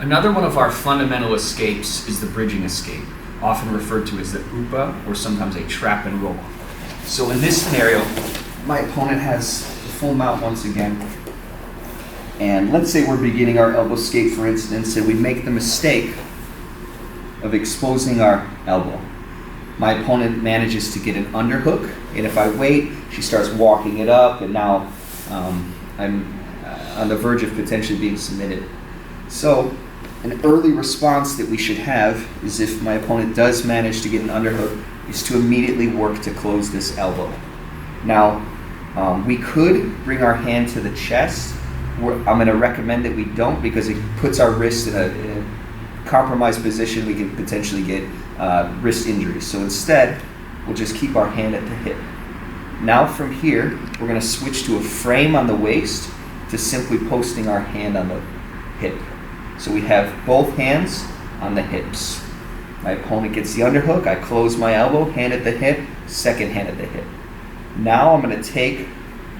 Another one of our fundamental escapes is the bridging escape, often referred to as the UPA or sometimes a trap and roll. So in this scenario, my opponent has the full mount once again. And let's say we're beginning our elbow escape, for instance, and we make the mistake of exposing our elbow. My opponent manages to get an underhook, and if I wait, she starts walking it up, and now I'm on the verge of potentially being submitted. So an early response that we should have is, if my opponent does manage to get an underhook, is to immediately work to close this elbow. Now, we could bring our hand to the chest. I'm going to recommend that we don't, because it puts our wrist in a compromised position. We can potentially get wrist injuries. So instead, we'll just keep our hand at the hip. Now from here, we're going to switch to a frame on the waist to simply posting our hand on the hip. So we have both hands on the hips. My opponent gets the underhook, I close my elbow, hand at the hip, second hand at the hip. Now I'm going to take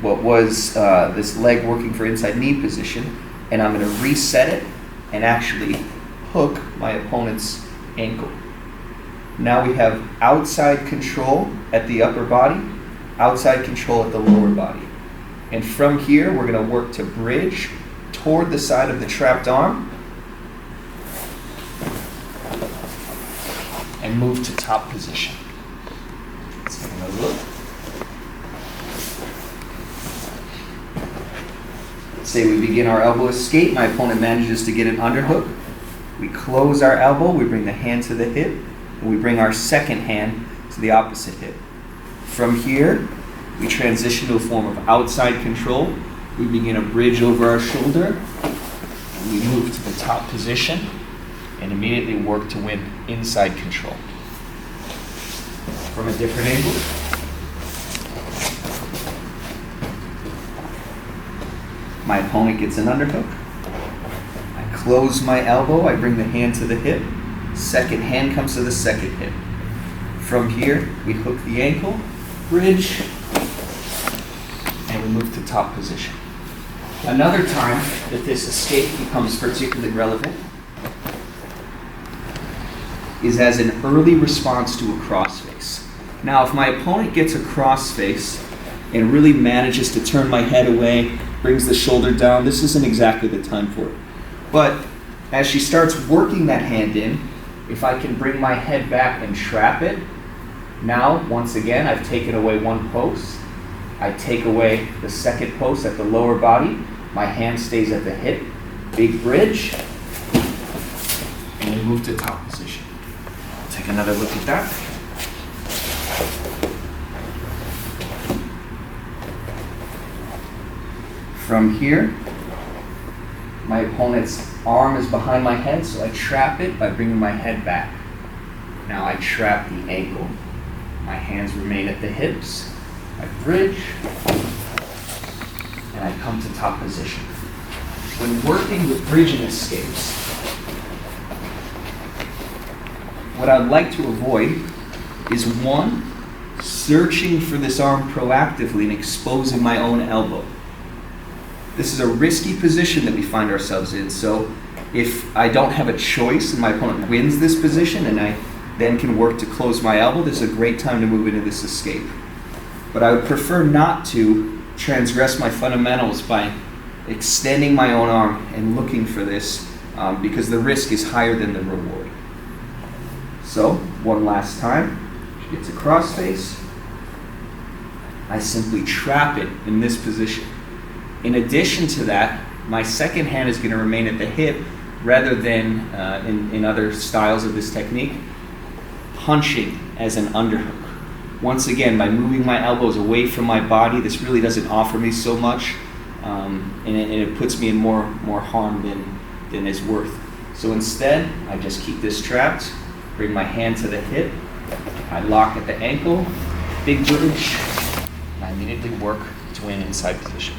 what was this leg working for inside knee position, and I'm going to reset it and actually hook my opponent's ankle. Now we have outside control at the upper body, outside control at the lower body. And from here, we're going to work to bridge toward the side of the trapped arm and move to top position. Let's take another look. Let's say we begin our elbow escape. My opponent manages to get an underhook. We close our elbow, we bring the hand to the hip, and we bring our second hand to the opposite hip. From here, we transition to a form of outside control. We begin a bridge over our shoulder, and we move to the top position and immediately work to win inside control. From a different angle. My opponent gets an underhook. I close my elbow, I bring the hand to the hip. Second hand comes to the second hip. From here, we hook the ankle, bridge, and we move to top position. Another time that this escape becomes particularly relevant is as an early response to a crossface. Now, if my opponent gets a crossface and really manages to turn my head away, brings the shoulder down, this isn't exactly the time for it. But as she starts working that hand in, if I can bring my head back and trap it, now, once again, I've taken away one post. I take away the second post at the lower body. My hand stays at the hip. Big bridge. And we move to top position. Take another look at that. From here, my opponent's arm is behind my head, so I trap it by bringing my head back. Now I trap the ankle. My hands remain at the hips. I bridge, and I come to top position. When working with bridging escapes, what I'd like to avoid is, one, searching for this arm proactively and exposing my own elbow. This is a risky position that we find ourselves in, so if I don't have a choice and my opponent wins this position and I then can work to close my elbow, this is a great time to move into this escape. But I would prefer not to transgress my fundamentals by extending my own arm and looking for this because the risk is higher than the reward. So, one last time, she gets a crossface. I simply trap it in this position. In addition to that, my second hand is going to remain at the hip rather than, in other styles of this technique, punching as an underhook. Once again, by moving my elbows away from my body, this really doesn't offer me so much, and it puts me in more harm than is worth. So instead, I just keep this trapped, bring my hand to the hip, I lock at the ankle, big bridge, and I immediately work to win inside position.